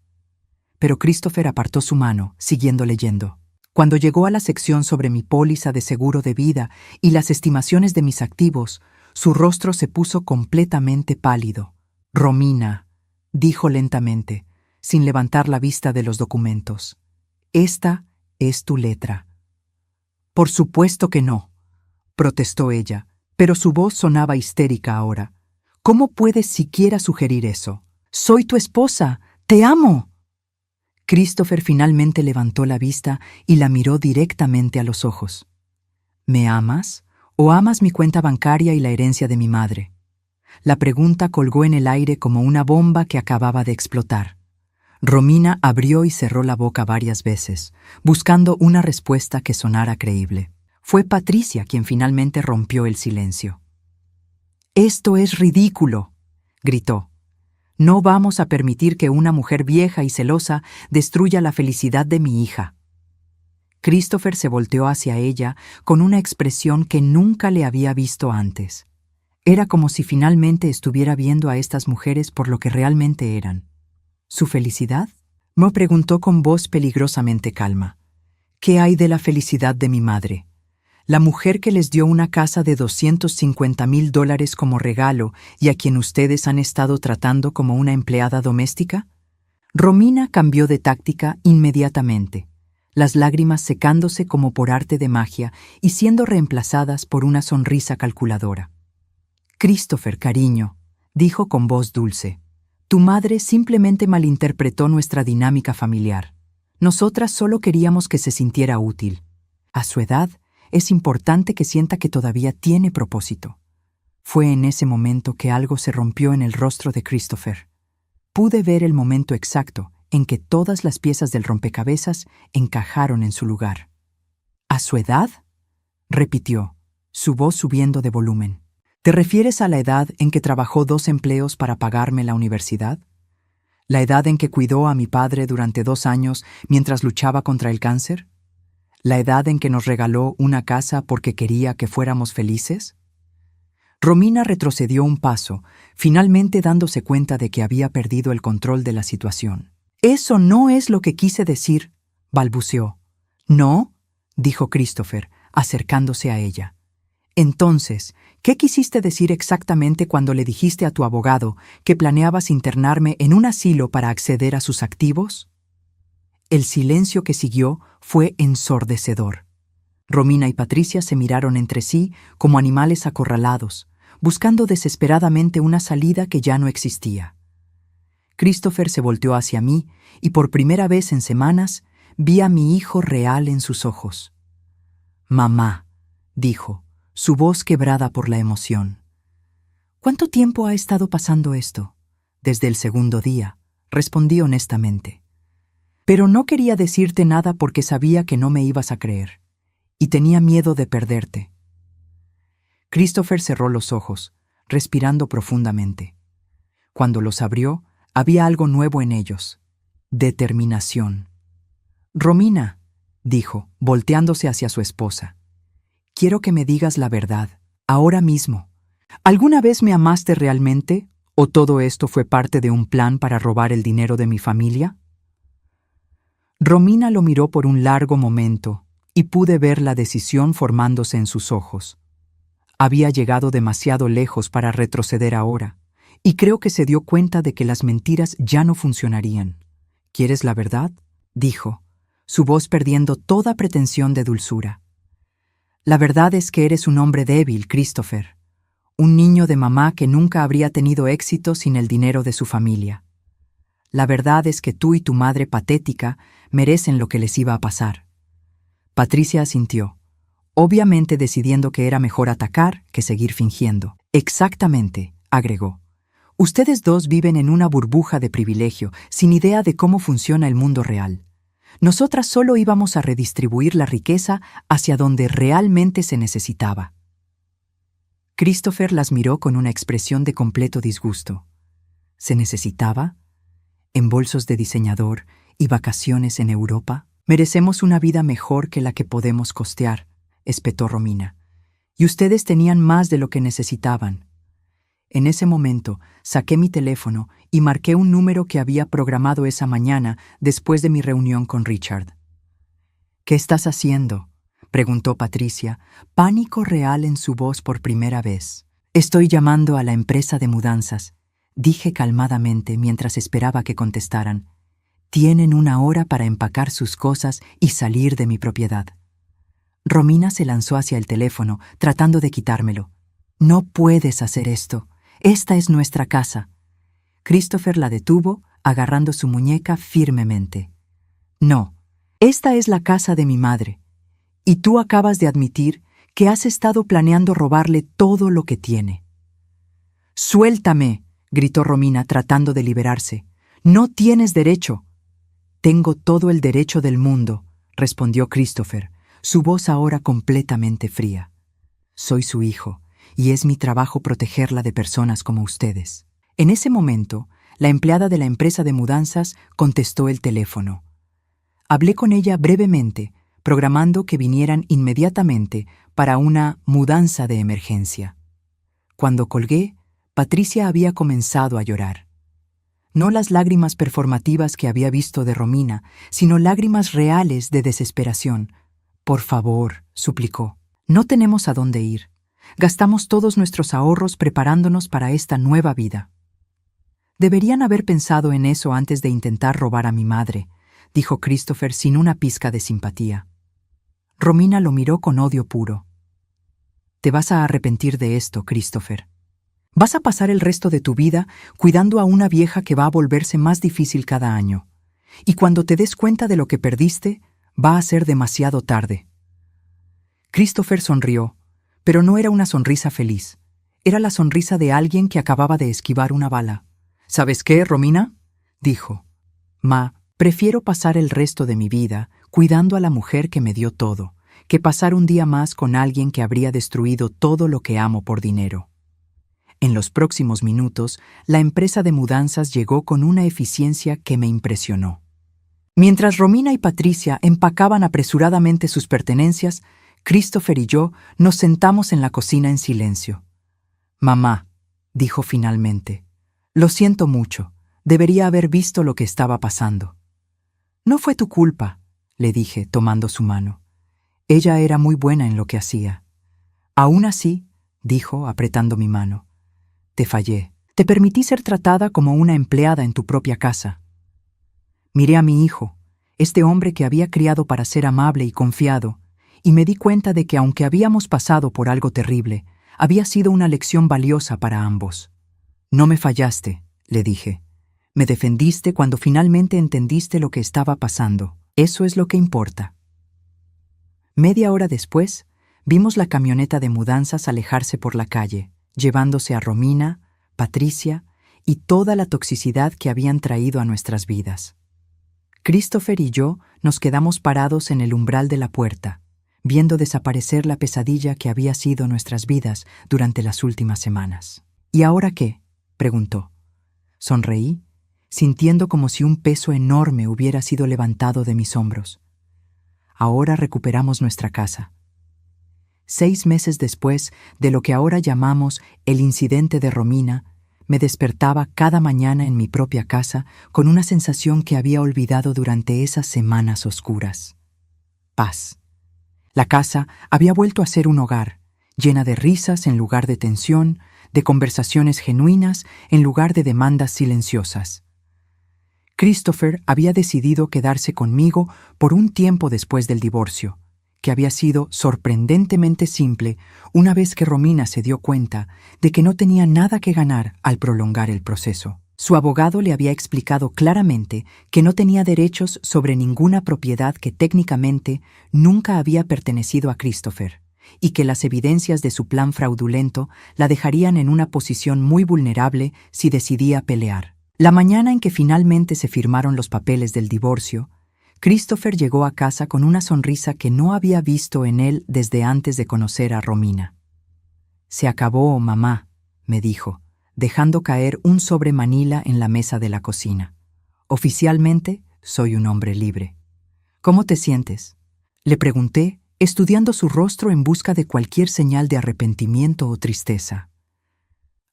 Pero Christopher apartó su mano, siguiendo leyendo. Cuando llegó a la sección sobre mi póliza de seguro de vida y las estimaciones de mis activos, su rostro se puso completamente pálido. «Romina», dijo lentamente, sin levantar la vista de los documentos, «esta es tu letra». «Por supuesto que no», protestó ella, pero su voz sonaba histérica ahora. «¿Cómo puedes siquiera sugerir eso? Soy tu esposa, te amo». Christopher finalmente levantó la vista y la miró directamente a los ojos. «¿Me amas o amas mi cuenta bancaria y la herencia de mi madre?». La pregunta colgó en el aire como una bomba que acababa de explotar. Romina abrió y cerró la boca varias veces, buscando una respuesta que sonara creíble. Fue Patricia quien finalmente rompió el silencio. «Esto es ridículo», gritó. «No vamos a permitir que una mujer vieja y celosa destruya la felicidad de mi hija». Christopher se volteó hacia ella con una expresión que nunca le había visto antes. Era como si finalmente estuviera viendo a estas mujeres por lo que realmente eran. ¿Su felicidad?, me preguntó con voz peligrosamente calma. «¿Qué hay de la felicidad de mi madre? La mujer que les dio una casa de $250,000 como regalo y a quien ustedes han estado tratando como una empleada doméstica». Romina cambió de táctica inmediatamente, las lágrimas secándose como por arte de magia y siendo reemplazadas por una sonrisa calculadora. «Christopher, cariño», dijo con voz dulce, «tu madre simplemente malinterpretó nuestra dinámica familiar. Nosotras solo queríamos que se sintiera útil. A su edad, es importante que sienta que todavía tiene propósito». Fue en ese momento que algo se rompió en el rostro de Christopher. Pude ver el momento exacto en que todas las piezas del rompecabezas encajaron en su lugar. ¿A su edad?, repitió, su voz subiendo de volumen. ¿Te refieres a la edad en que trabajó 2 empleos para pagarme la universidad? ¿La edad en que cuidó a mi padre durante 2 años mientras luchaba contra el cáncer? ¿La edad en que nos regaló una casa porque quería que fuéramos felices? Romina retrocedió un paso, finalmente dándose cuenta de que había perdido el control de la situación. «Eso no es lo que quise decir», balbuceó. «¿No?», dijo Christopher, acercándose a ella. «Entonces, ¿qué quisiste decir exactamente cuando le dijiste a tu abogado que planeabas internarme en un asilo para acceder a sus activos?» El silencio que siguió fue ensordecedor. Romina y Patricia se miraron entre sí como animales acorralados, buscando desesperadamente una salida que ya no existía. Christopher se volteó hacia mí y por primera vez en semanas vi a mi hijo real en sus ojos. «Mamá», dijo, su voz quebrada por la emoción. «¿Cuánto tiempo ha estado pasando esto?» «Desde el segundo día», respondí honestamente. «Pero no quería decirte nada porque sabía que no me ibas a creer, y tenía miedo de perderte». Christopher cerró los ojos, respirando profundamente. Cuando los abrió, había algo nuevo en ellos: determinación. «Romina», dijo, volteándose hacia su esposa, «quiero que me digas la verdad, ahora mismo. ¿Alguna vez me amaste realmente, o todo esto fue parte de un plan para robar el dinero de mi familia?» Romina lo miró por un largo momento y pude ver la decisión formándose en sus ojos. Había llegado demasiado lejos para retroceder ahora, y creo que se dio cuenta de que las mentiras ya no funcionarían. «¿Quieres la verdad?», dijo, su voz perdiendo toda pretensión de dulzura. «La verdad es que eres un hombre débil, Christopher, un niño de mamá que nunca habría tenido éxito sin el dinero de su familia. La verdad es que tú y tu madre patética merecen lo que les iba a pasar». Patricia asintió, obviamente decidiendo que era mejor atacar que seguir fingiendo. «Exactamente», agregó. «Ustedes dos viven en una burbuja de privilegio, sin idea de cómo funciona el mundo real. Nosotras solo íbamos a redistribuir la riqueza hacia donde realmente se necesitaba». Christopher las miró con una expresión de completo disgusto. ¿Se necesitaba? ¿En bolsos de diseñador y vacaciones en Europa? «Merecemos una vida mejor que la que podemos costear», espetó Romina. «Y ustedes tenían más de lo que necesitaban». En ese momento, saqué mi teléfono y marqué un número que había programado esa mañana después de mi reunión con Richard. «¿Qué estás haciendo?», preguntó Patricia, pánico real en su voz por primera vez. «Estoy llamando a la empresa de mudanzas», dije calmadamente mientras esperaba que contestaran. «Tienen 1 hora para empacar sus cosas y salir de mi propiedad». Romina se lanzó hacia el teléfono, tratando de quitármelo. «No puedes hacer esto. Esta es nuestra casa». Christopher la detuvo, agarrando su muñeca firmemente. «No, esta es la casa de mi madre. Y tú acabas de admitir que has estado planeando robarle todo lo que tiene». «¡Suéltame!», gritó Romina, tratando de liberarse. «No tienes derecho». «Tengo todo el derecho del mundo», respondió Christopher, su voz ahora completamente fría. «Soy su hijo, y es mi trabajo protegerla de personas como ustedes». En ese momento, la empleada de la empresa de mudanzas contestó el teléfono. Hablé con ella brevemente, programando que vinieran inmediatamente para una mudanza de emergencia. Cuando colgué, Patricia había comenzado a llorar. No las lágrimas performativas que había visto de Romina, sino lágrimas reales de desesperación. «Por favor», suplicó, «no tenemos a dónde ir. Gastamos todos nuestros ahorros preparándonos para esta nueva vida». «Deberían haber pensado en eso antes de intentar robar a mi madre», dijo Christopher sin una pizca de simpatía. Romina lo miró con odio puro. «Te vas a arrepentir de esto, Christopher. Vas a pasar el resto de tu vida cuidando a una vieja que va a volverse más difícil cada año. Y cuando te des cuenta de lo que perdiste, va a ser demasiado tarde». Christopher sonrió, pero no era una sonrisa feliz. Era la sonrisa de alguien que acababa de esquivar una bala. «¿Sabes qué, Romina?», dijo. «Ma, Prefiero pasar el resto de mi vida cuidando a la mujer que me dio todo, que pasar un día más con alguien que habría destruido todo lo que amo por dinero. En los próximos minutos, la empresa de mudanzas llegó con una eficiencia que me impresionó. Mientras Romina y Patricia empacaban apresuradamente sus pertenencias, Christopher y yo nos sentamos en la cocina en silencio. «Mamá», dijo finalmente, «lo siento mucho, debería haber visto lo que estaba pasando». «No fue tu culpa», le dije, tomando su mano. Ella era muy buena en lo que hacía. «Aún así», dijo, apretando mi mano, «te fallé. Te permití ser tratada como una empleada en tu propia casa». Miré a mi hijo, este hombre que había criado para ser amable y confiado, y me di cuenta de que aunque habíamos pasado por algo terrible, había sido una lección valiosa para ambos. «No me fallaste», le dije. «Me defendiste cuando finalmente entendiste lo que estaba pasando. Eso es lo que importa». Media hora después, vimos la camioneta de mudanzas alejarse por la calle, llevándose a Romina, Patricia y toda la toxicidad que habían traído a nuestras vidas. Christopher y yo nos quedamos parados en el umbral de la puerta, viendo desaparecer la pesadilla que había sido nuestras vidas durante las últimas semanas. «¿Y ahora qué?», preguntó. Sonreí, sintiendo como si un peso enorme hubiera sido levantado de mis hombros. Ahora recuperamos nuestra casa. 6 meses después de lo que ahora llamamos el incidente de Romina, me despertaba cada mañana en mi propia casa con una sensación que había olvidado durante esas semanas oscuras. Paz. La casa había vuelto a ser un hogar, llena de risas en lugar de tensión, de conversaciones genuinas en lugar de demandas silenciosas. Christopher había decidido quedarse conmigo por un tiempo después del divorcio, que había sido sorprendentemente simple una vez que Romina se dio cuenta de que no tenía nada que ganar al prolongar el proceso. Su abogado le había explicado claramente que no tenía derechos sobre ninguna propiedad que técnicamente nunca había pertenecido a Christopher, y que las evidencias de su plan fraudulento la dejarían en una posición muy vulnerable si decidía pelear. La mañana en que finalmente se firmaron los papeles del divorcio, Christopher llegó a casa con una sonrisa que no había visto en él desde antes de conocer a Romina. «Se acabó, mamá», me dijo, dejando caer un sobre Manila en la mesa de la cocina. «Oficialmente, soy un hombre libre». «¿Cómo te sientes?», le pregunté, estudiando su rostro en busca de cualquier señal de arrepentimiento o tristeza.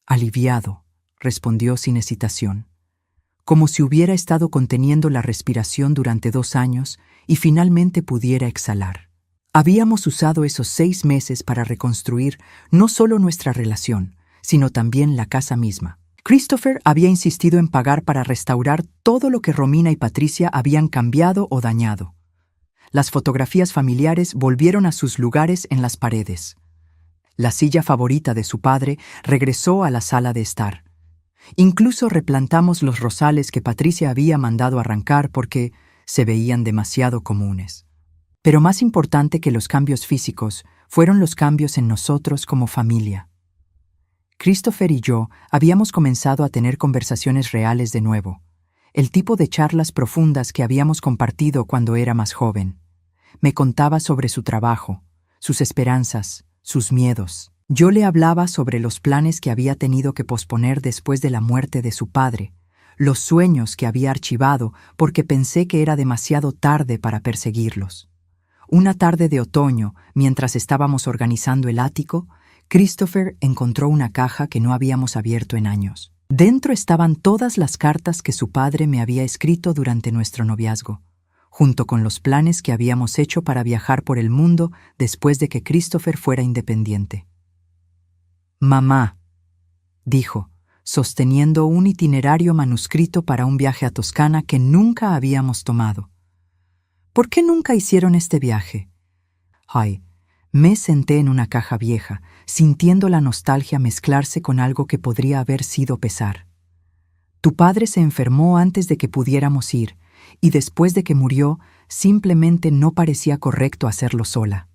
«Aliviado», respondió sin hesitación, como si hubiera estado conteniendo la respiración durante 2 años y finalmente pudiera exhalar. Habíamos usado esos 6 meses para reconstruir no solo nuestra relación, sino también la casa misma. Christopher había insistido en pagar para restaurar todo lo que Romina y Patricia habían cambiado o dañado. Las fotografías familiares volvieron a sus lugares en las paredes. La silla favorita de su padre regresó a la sala de estar. Incluso replantamos los rosales que Patricia había mandado arrancar porque se veían demasiado comunes. Pero más importante que los cambios físicos fueron los cambios en nosotros como familia. Christopher y yo habíamos comenzado a tener conversaciones reales de nuevo, el tipo de charlas profundas que habíamos compartido cuando era más joven. Me contaba sobre su trabajo, sus esperanzas, sus miedos. Yo le hablaba sobre los planes que había tenido que posponer después de la muerte de su padre, los sueños que había archivado porque pensé que era demasiado tarde para perseguirlos. Una tarde de otoño, mientras estábamos organizando el ático, Christopher encontró una caja que no habíamos abierto en años. Dentro estaban todas las cartas que su padre me había escrito durante nuestro noviazgo, junto con los planes que habíamos hecho para viajar por el mundo después de que Christopher fuera independiente. «Mamá», dijo, sosteniendo un itinerario manuscrito para un viaje a Toscana que nunca habíamos tomado. «¿Por qué nunca hicieron este viaje?» Ay, me senté en una caja vieja, sintiendo la nostalgia mezclarse con algo que podría haber sido pesar. «Tu padre se enfermó antes de que pudiéramos ir, y después de que murió, simplemente no parecía correcto hacerlo sola».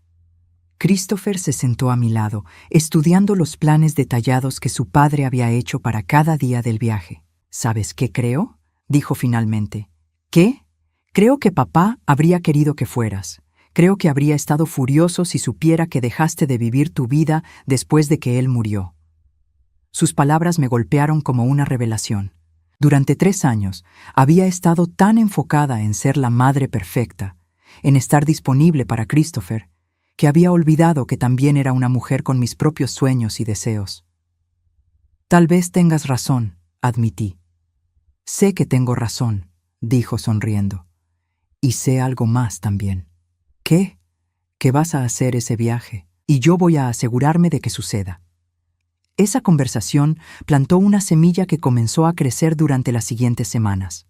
Christopher se sentó a mi lado, estudiando los planes detallados que su padre había hecho para cada día del viaje. «¿Sabes qué creo?», dijo finalmente. «¿Qué?», Creo que papá habría querido que fueras. Creo que habría estado furioso si supiera que dejaste de vivir tu vida después de que él murió. Sus palabras me golpearon como una revelación. Durante 3 años había estado tan enfocada en ser la madre perfecta, en estar disponible para Christopher, que había olvidado que también era una mujer con mis propios sueños y deseos. Tal vez tengas razón, admití. Sé que tengo razón, dijo sonriendo. Y sé algo más también. ¿Qué? Que vas a hacer ese viaje, y yo voy a asegurarme de que suceda. Esa conversación plantó una semilla que comenzó a crecer durante las siguientes semanas.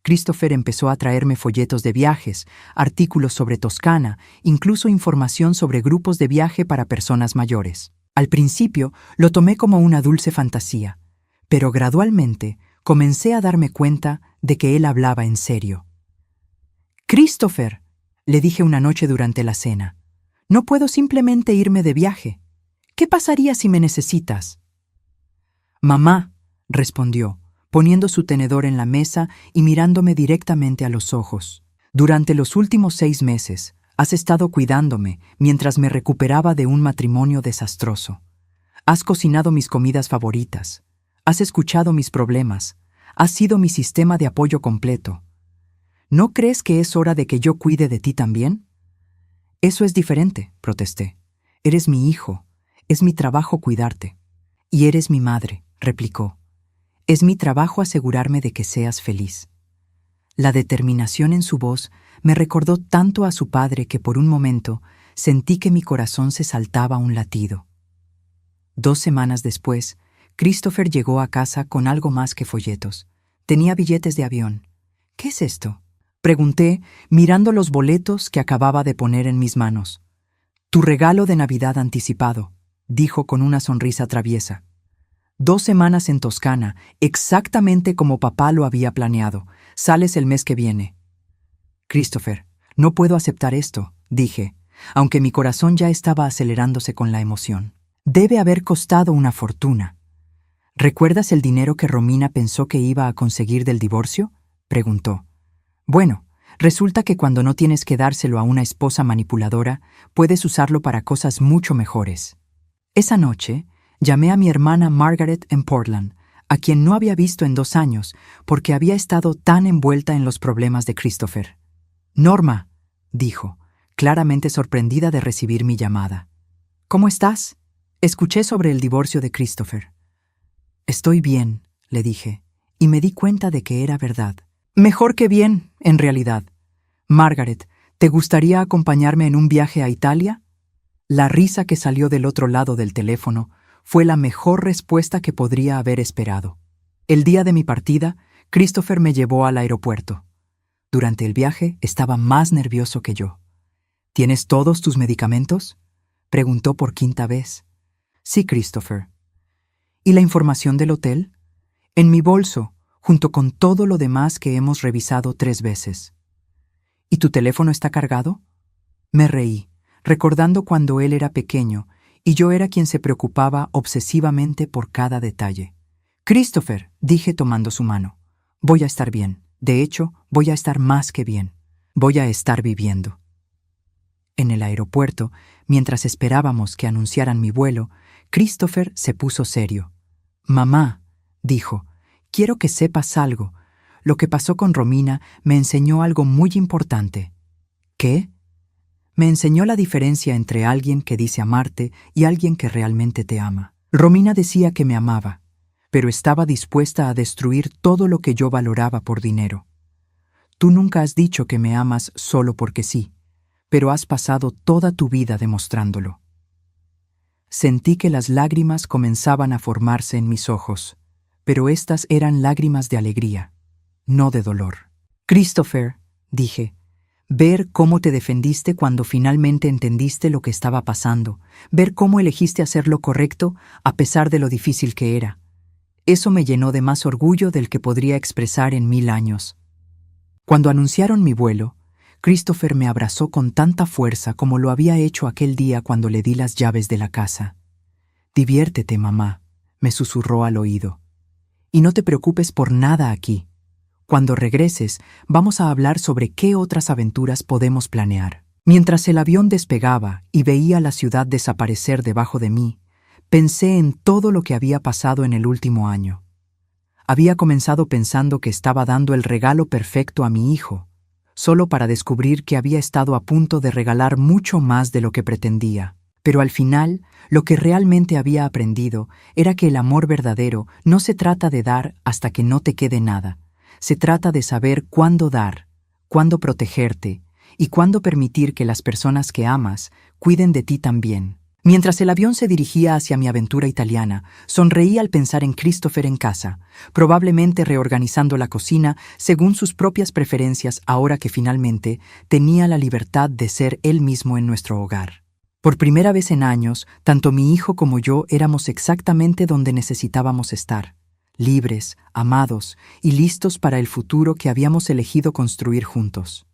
Christopher empezó a traerme folletos de viajes, artículos sobre Toscana, incluso información sobre grupos de viaje para personas mayores. Al principio lo tomé como una dulce fantasía, pero gradualmente comencé a darme cuenta de que él hablaba en serio. «Christopher», le dije una noche durante la cena, «no puedo simplemente irme de viaje. ¿Qué pasaría si me necesitas?» «Mamá», respondió, poniendo su tenedor en la mesa y mirándome directamente a los ojos. «Durante los últimos 6 meses has estado cuidándome mientras me recuperaba de un matrimonio desastroso. Has cocinado mis comidas favoritas. Has escuchado mis problemas. Has sido mi sistema de apoyo completo. ¿No crees que es hora de que yo cuide de ti también?» «Eso es diferente», protesté. «Eres mi hijo. Es mi trabajo cuidarte». «Y eres mi madre», replicó. «Es mi trabajo asegurarme de que seas feliz». La determinación en su voz me recordó tanto a su padre que por un momento sentí que mi corazón se saltaba a un latido. 2 semanas después, Christopher llegó a casa con algo más que folletos. Tenía billetes de avión. «¿Qué es esto?», pregunté, mirando los boletos que acababa de poner en mis manos. «Tu regalo de Navidad anticipado», dijo con una sonrisa traviesa. 2 semanas en Toscana, exactamente como papá lo había planeado. Sales el mes que viene. «Christopher, no puedo aceptar esto», dije, aunque mi corazón ya estaba acelerándose con la emoción. «Debe haber costado una fortuna». «¿Recuerdas el dinero que Romina pensó que iba a conseguir del divorcio?», preguntó. «Bueno, resulta que cuando no tienes que dárselo a una esposa manipuladora, puedes usarlo para cosas mucho mejores». Esa noche, llamé a mi hermana Margaret en Portland, a quien no había visto en 2 años porque había estado tan envuelta en los problemas de Christopher. «Norma», dijo, claramente sorprendida de recibir mi llamada. «¿Cómo estás? Escuché sobre el divorcio de Christopher». «Estoy bien», le dije, y me di cuenta de que era verdad. «Mejor que bien, en realidad. Margaret, ¿te gustaría acompañarme en un viaje a Italia?» La risa que salió del otro lado del teléfono fue la mejor respuesta que podría haber esperado. El día de mi partida, Christopher me llevó al aeropuerto. Durante el viaje estaba más nervioso que yo. «¿Tienes todos tus medicamentos?», preguntó por 5ª vez. «Sí, Christopher». «¿Y la información del hotel?» «En mi bolso, junto con todo lo demás que hemos revisado 3 veces». «¿Y tu teléfono está cargado?» Me reí, recordando cuando él era pequeño y yo era quien se preocupaba obsesivamente por cada detalle. «Christopher», dije tomando su mano, «voy a estar bien. De hecho, voy a estar más que bien. Voy a estar viviendo». En el aeropuerto, mientras esperábamos que anunciaran mi vuelo, Christopher se puso serio. «Mamá», dijo, «quiero que sepas algo. Lo que pasó con Romina me enseñó algo muy importante». «¿Qué?». Me enseñó la diferencia entre alguien que dice amarte y alguien que realmente te ama. Romina decía que me amaba, pero estaba dispuesta a destruir todo lo que yo valoraba por dinero. Tú nunca has dicho que me amas solo porque sí, pero has pasado toda tu vida demostrándolo. Sentí que las lágrimas comenzaban a formarse en mis ojos, pero estas eran lágrimas de alegría, no de dolor. «Christopher», dije, «ver cómo te defendiste cuando finalmente entendiste lo que estaba pasando, ver cómo elegiste hacer lo correcto a pesar de lo difícil que era. Eso me llenó de más orgullo del que podría expresar en 1000 años». Cuando anunciaron mi vuelo, Christopher me abrazó con tanta fuerza como lo había hecho aquel día cuando le di las llaves de la casa. «Diviértete, mamá», me susurró al oído. «Y no te preocupes por nada aquí. Cuando regreses, vamos a hablar sobre qué otras aventuras podemos planear. Mientras el avión despegaba y veía la ciudad desaparecer debajo de mí, pensé en todo lo que había pasado en el último año. Había comenzado pensando que estaba dando el regalo perfecto a mi hijo, solo para descubrir que había estado a punto de regalar mucho más de lo que pretendía. Pero al final, lo que realmente había aprendido era que el amor verdadero no se trata de dar hasta que no te quede nada. Se trata de saber cuándo dar, cuándo protegerte y cuándo permitir que las personas que amas cuiden de ti también. Mientras el avión se dirigía hacia mi aventura italiana, sonreí al pensar en Christopher en casa, probablemente reorganizando la cocina según sus propias preferencias ahora que finalmente tenía la libertad de ser él mismo en nuestro hogar. Por primera vez en años, tanto mi hijo como yo éramos exactamente donde necesitábamos estar, libres, amados y listos para el futuro que habíamos elegido construir juntos.